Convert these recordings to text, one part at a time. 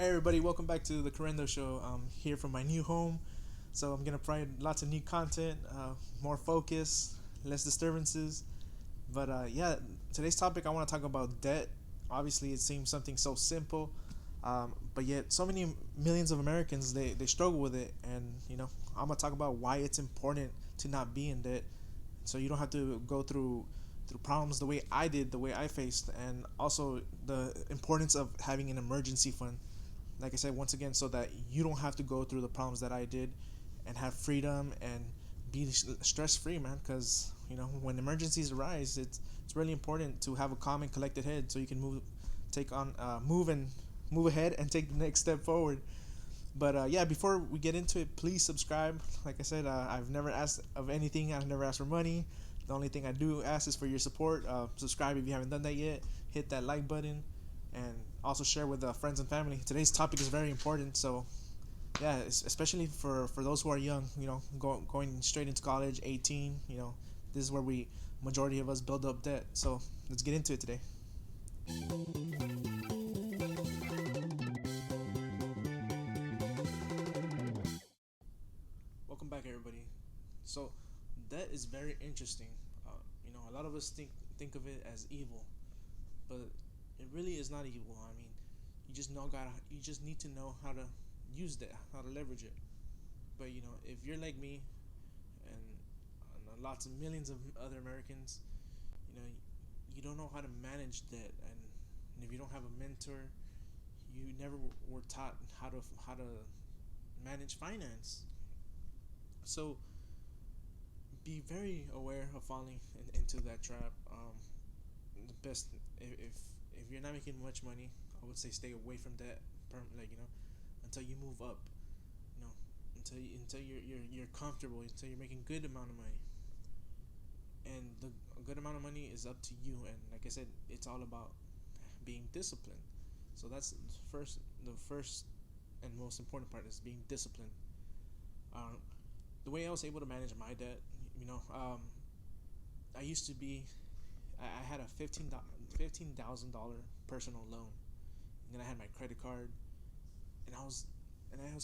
Hey everybody, welcome back to the Correndo Show. I'm here from my new home, so I'm gonna provide lots of new content, more focus, less disturbances. But today's topic I want to talk about debt. Obviously, it seems something so simple, but yet so many millions of Americans they struggle with it. And I'm gonna talk about why it's important to not be in debt, so you don't have to go through problems the way I did, the way I faced, and also the importance of having an emergency fund, like I said once again, so that you don't have to go through the problems that I did, and have freedom and be stress free, man. Because when emergencies arise, it's really important to have a calm and collected head so you can take on, move ahead and take the next step forward. But before we get into it, please subscribe. Like I said, I've never asked of anything. I've never asked for money. The only thing I do ask is for your support. Subscribe if you haven't done that yet. Hit that like button, and also share with friends and family. Today's topic is very important. So yeah, especially for those who are young. Going straight into college, 18. This is where we majority of us build up debt. So let's get into it today. Welcome back, everybody. So that is very interesting. A lot of us think of it as evil, but it really is not evil. I mean, you just need to know how to use that, how to leverage it. But if you're like me and lots of millions of other Americans, you know, you don't know how to manage debt, and if you don't have a mentor, you never were taught how to manage finance. So be very aware of falling into that trap. The best, if you're not making much money, I would say stay away from that. Until you move up. You know, until you're comfortable, until you're making good amount of money. And the a good amount of money is up to you. And like I said, it's all about being disciplined. So that's the first and most important part is being disciplined. Um, the way I was able to manage my debt, I used to be, I had a $15,000 personal loan, and then I had my credit card, and I was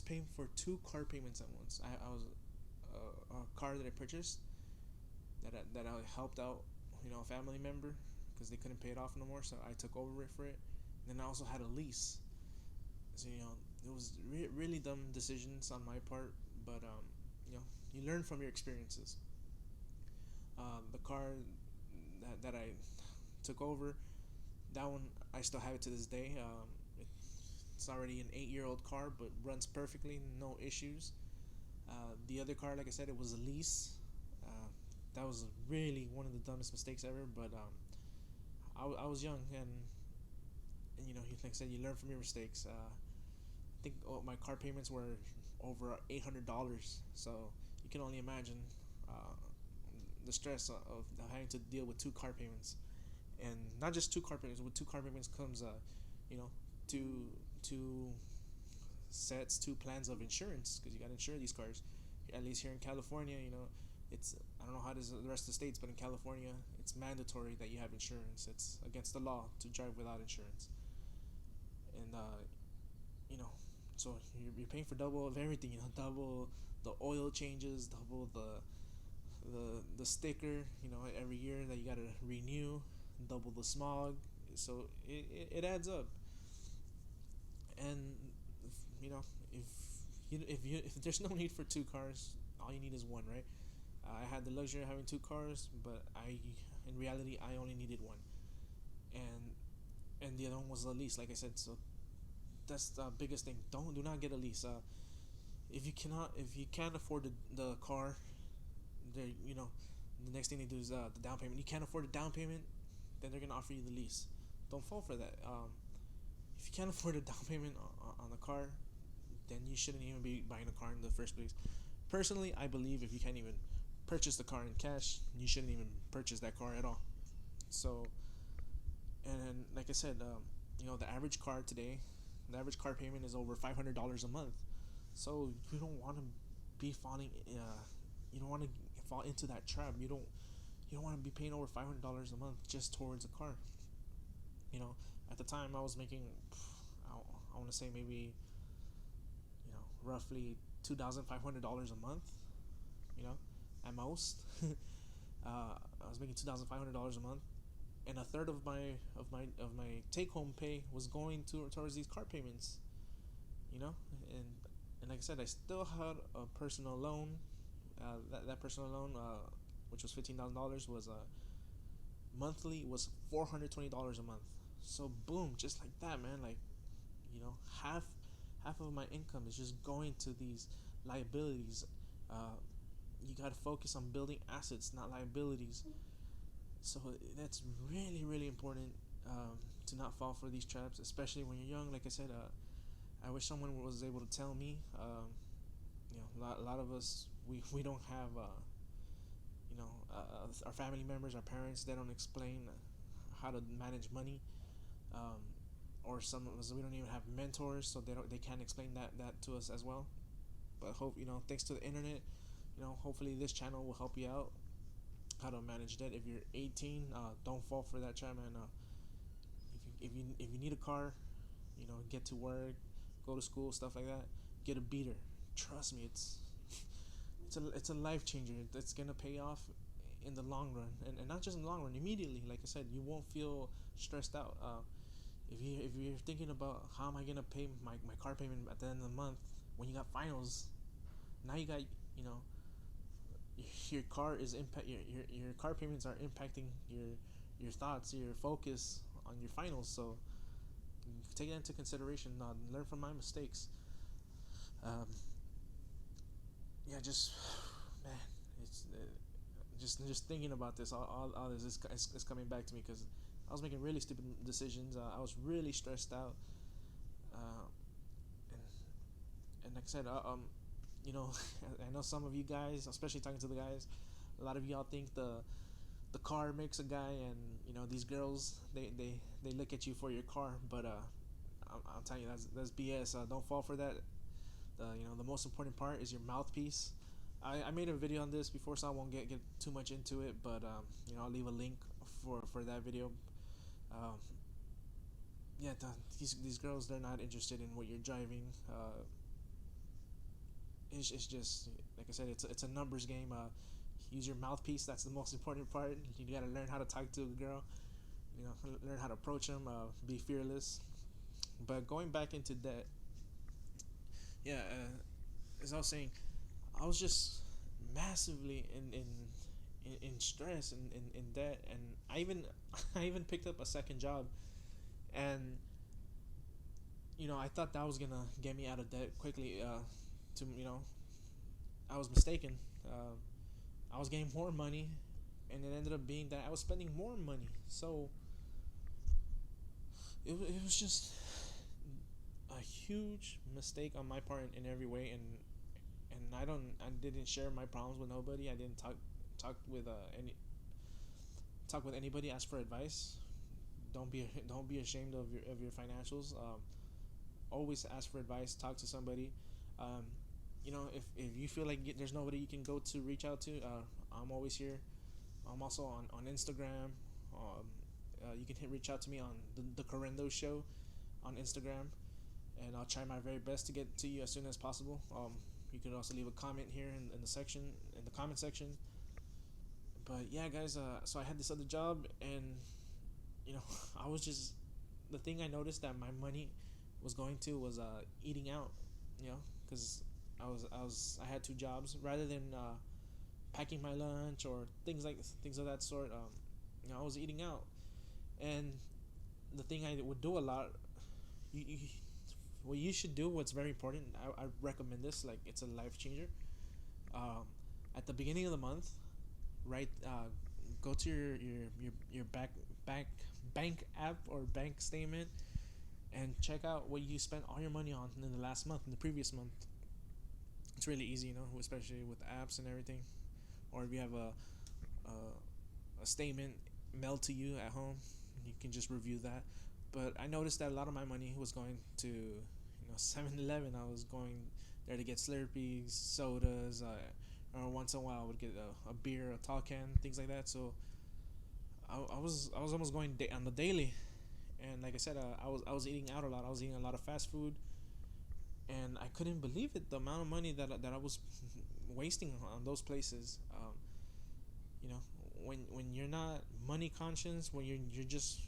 paying for two car payments at once. I was a car that I purchased that I helped out, a family member because they couldn't pay it off no more, so I took over it for it. And then I also had a lease, so it was really dumb decisions on my part, but you learn from your experiences. The car that I took over, that one I still have it to this day. It's already an 8-year-old car, but runs perfectly, no issues. The other car, like I said, it was a lease. Uh, that was really one of the dumbest mistakes ever. But I was young, and like I said, you learn from your mistakes. I think my car payments were over $800, so you can only imagine uh, the stress of having to deal with two car payments, and not just two car payments. With two car payments comes, you know, two two plans of insurance because you got to insure these cars. At least here in California, it's I don't know how it is in the rest of the states, but in California, it's mandatory that you have insurance. It's against the law to drive without insurance, and you know, so you're paying for double of everything. Double the oil changes, double the sticker. Every year that you gotta renew, double the smog. So it adds up, and you know if there's no need for two cars, all you need is one, right? I had the luxury of having two cars, but in reality, I only needed one, and the other one was a lease, like I said. So that's the biggest thing. Do not get a lease. If you can't afford the car, they the next thing they do is the down payment. You can't afford the down payment, then they're gonna offer you the lease. Don't fall for that. If you can't afford a down payment on the car, then you shouldn't even be buying a car in the first place. Personally, I believe if you can't even purchase the car in cash, you shouldn't even purchase that car at all. So, and like I said, the average car today, the average car payment is over $500 a month. So you don't want to be falling. You don't want to fall into that trap. You don't want to be paying over $500 a month just towards a car. At the time I was making, I I want to say maybe, roughly $2,500 a month, you know, at most. I was making $2,500 a month, and a third of my take home pay was going towards these car payments, you know, and and like I said, I still had a personal loan. That personal loan, which was $15,000, was monthly was $420 a month. So boom, just like that, man. Like, you know, half of my income is just going to these liabilities. Uh, you got to focus on building assets, not liabilities. So that's really, really important, to not fall for these traps, especially when you're young. Like I said, I wish someone was able to tell me. A lot of us, we don't have, our family members, our parents, they don't explain how to manage money. Um, or some of us, we don't even have mentors, so they can't explain that to us as well. But hope, thanks to the internet, hopefully this channel will help you out how to manage debt. If you're 18, don't fall for that trap, man. If you need a car, get to work, go to school, stuff like that. Get a beater. Trust me, it's a life changer. It's gonna pay off in the long run, and not just in the long run. Immediately, like I said, you won't feel stressed out. If you're thinking about how am I gonna pay my car payment at the end of the month, when you got finals, now you got, your car is impact your car payments are impacting your thoughts, your focus on your finals. So take that into consideration. Learn from my mistakes. Um, yeah, just man, it's just thinking about this. All this is coming back to me because I was making really stupid decisions. I was really stressed out, uh, and like I said, I know some of you guys, especially talking to the guys, a lot of y'all think the car makes a guy, and these girls they look at you for your car, but I'm telling you that's BS. Don't fall for that. The most important part is your mouthpiece. I made a video on this before, so I won't get too much into it, but I'll leave a link for that video. Um, yeah, these girls, they're not interested in what you're driving. It's just like I said, it's a numbers game. Use your mouthpiece. That's the most important part. You gotta learn how to talk to a girl. Learn how to approach them. Be fearless. But going back into debt, yeah, as I was saying, I was just massively in stress and in debt, and I even picked up a second job, and I thought that was gonna get me out of debt quickly. To I was mistaken. I was getting more money, and it ended up being that I was spending more money. So it was just a huge mistake on my part in every way, and I didn't share my problems with nobody. I didn't talk with talk with anybody. Ask for advice. Don't be ashamed of your financials. Always ask for advice. Talk to somebody. Um, if you feel like there's nobody you can go to reach out to, I'm always here. I'm also on Instagram. You can reach out to me on the Correndo Show on Instagram, and I'll try my very best to get to you as soon as possible. You can also leave a comment here in the comment section. But yeah, guys. So I had this other job, and I was just the thing I noticed that my money was going to was eating out. Because I had two jobs. Rather than packing my lunch or things of that sort, I was eating out. And the thing I would do a lot, you what you should do, what's very important, I recommend this, like it's a life changer. um, at the beginning of the month, right, go to your bank app or bank statement, and check out what you spent all your money on in the last month, in the previous month. It's really easy, especially with apps and everything. Or if you have a statement mailed to you at home, you can just review that. But I noticed that a lot of my money was going to 7-Eleven. I was going there to get Slurpees, sodas, or once in a while I would get a beer, a tall can, things like that. So I was almost going on the daily, And like I said, I was eating out a lot. I was eating a lot of fast food, and I couldn't believe it, the amount of money that I was wasting on those places. You know, when you're not money conscious, when you're just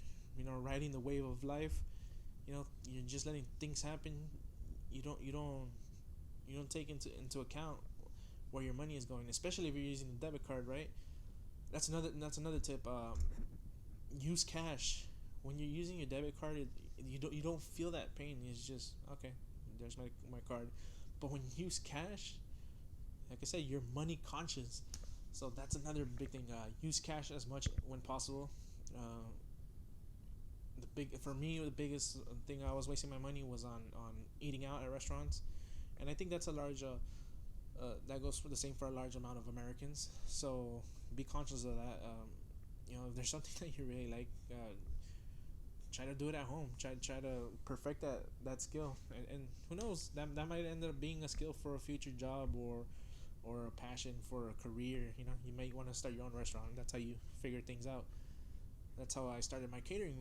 riding the wave of life, you're just letting things happen. You don't take into account where your money is going, especially if you're using a debit card, right? That's another tip. Use cash when you're using your debit card. You don't feel that pain. It's just okay. There's my card. But when you use cash, like I said, you're money conscious. So that's another big thing. Use cash as much when possible. Uh, for me, the biggest thing I was wasting my money was on eating out at restaurants, and I think that's a large that goes for the same for a large amount of Americans. So be conscious of that. If there's something that you really like, try to do it at home. Try to perfect that skill, and who knows, that might end up being a skill for a future job, or a passion for a career. You might want to start your own restaurant. That's how you figure things out. That's how I started my catering.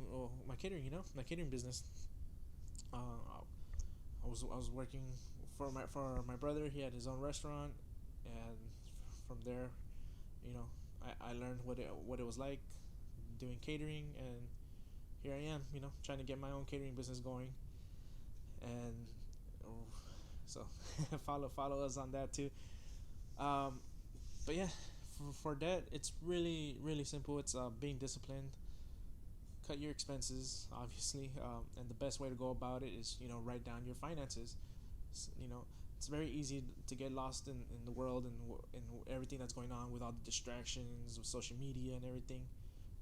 My catering business. I was working for my brother. He had his own restaurant, and from there, you know, I learned what it was like doing catering, and here I am. Trying to get my own catering business going, and so follow us on that too. Um, but yeah, for that, it's really really simple. It's being disciplined. Cut your expenses, obviously, and the best way to go about it is write down your finances. It's very easy to get lost in the world, and everything that's going on with all the distractions of social media and everything.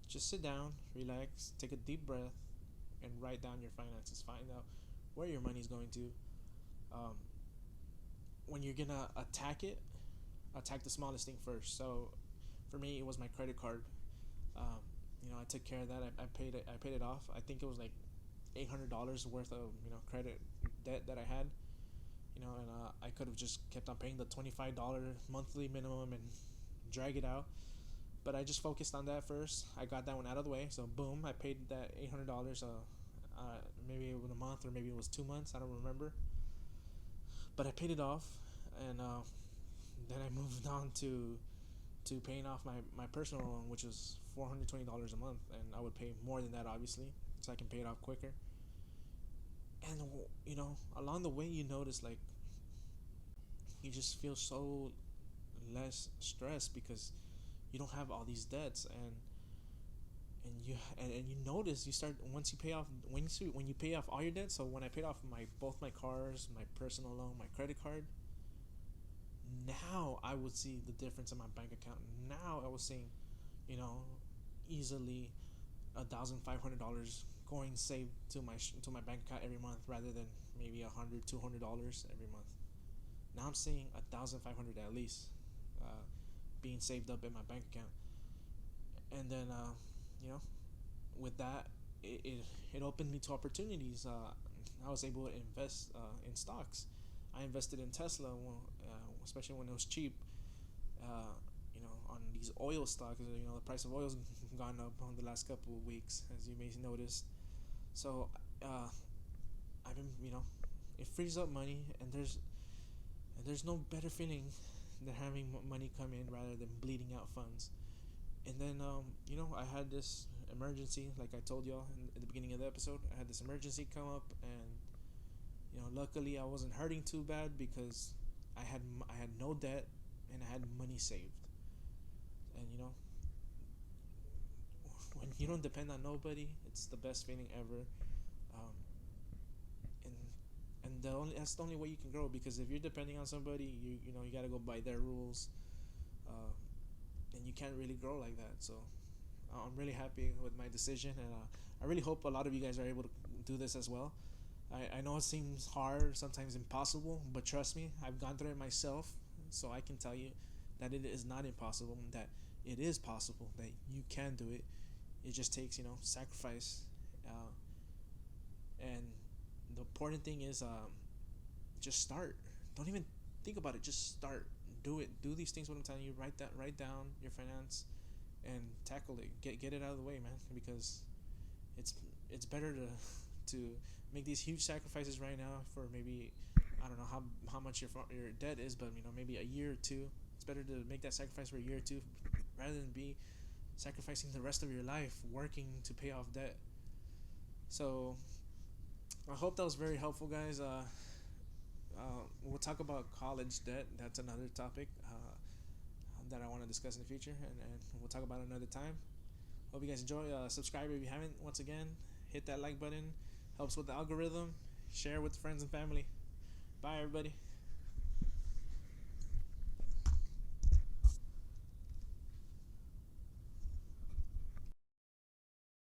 Just sit down, relax, take a deep breath, and write down your finances. Find out where your money's going to. Um, when you're gonna attack the smallest thing first. So for me, it was my credit card. um, I took care of that. I paid it off. I think it was like $800 worth of credit debt that I had. And I could have just kept on paying the $25 monthly minimum and drag it out, but I just focused on that first. I got that one out of the way. So boom, I paid that $800. Maybe it was a month or maybe it was 2 months. I don't remember, but I paid it off, and then I moved on to paying off my personal loan, which was $420 a month, and I would pay more than that, obviously, so I can pay it off quicker. And along the way, you notice, like, you just feel so less stressed because you don't have all these debts, and you notice, you start, once you pay off when you pay off all your debts. So when I paid off both my cars, my personal loan, my credit card, now I would see the difference in my bank account. Now I was seeing, easily $1,500 going saved to my bank account every month, rather than maybe $100, $200 every month. Now I'm seeing 1,500 at least, being saved up in my bank account. And then you know with that, it opened me to opportunities. I was able to invest in stocks. I invested in Tesla, especially when it was cheap. On these oil stocks, the price of oil's gone up on the last couple of weeks, as you may notice. So I've been, it frees up money, and there's no better feeling than having money come in rather than bleeding out funds. And then I had this emergency, like I told y'all in the beginning of the episode. I had this emergency come up, and luckily I wasn't hurting too bad because I had no debt, and I had money saved. And when you don't depend on nobody, it's the best feeling ever. Um, and that's the only way you can grow, because if you're depending on somebody, you gotta go by their rules, uh, and you can't really grow like that. So I'm really happy with my decision, and I really hope a lot of you guys are able to do this as well. I know it seems hard, sometimes impossible, but trust me, I've gone through it myself, so I can tell you that it is not impossible, that it is possible, that you can do it. It just takes, sacrifice. And the important thing is, just start. Don't even think about it. Just start. Do it. Do these things. What I'm telling you. Write down your finance, and tackle it. Get it out of the way, man. Because it's it's better to make these huge sacrifices right now for maybe, I don't know how much your debt is, but maybe a year or two. It's better to make that sacrifice for a year or two rather than be sacrificing the rest of your life working to pay off debt. So I hope that was very helpful, guys. We'll talk about college debt. That's another topic that I want to discuss in the future, and we'll talk about it another time. Hope you guys enjoy. Subscribe if you haven't. Once again, hit that like button. Helps with the algorithm. Share with friends and family. Bye, everybody.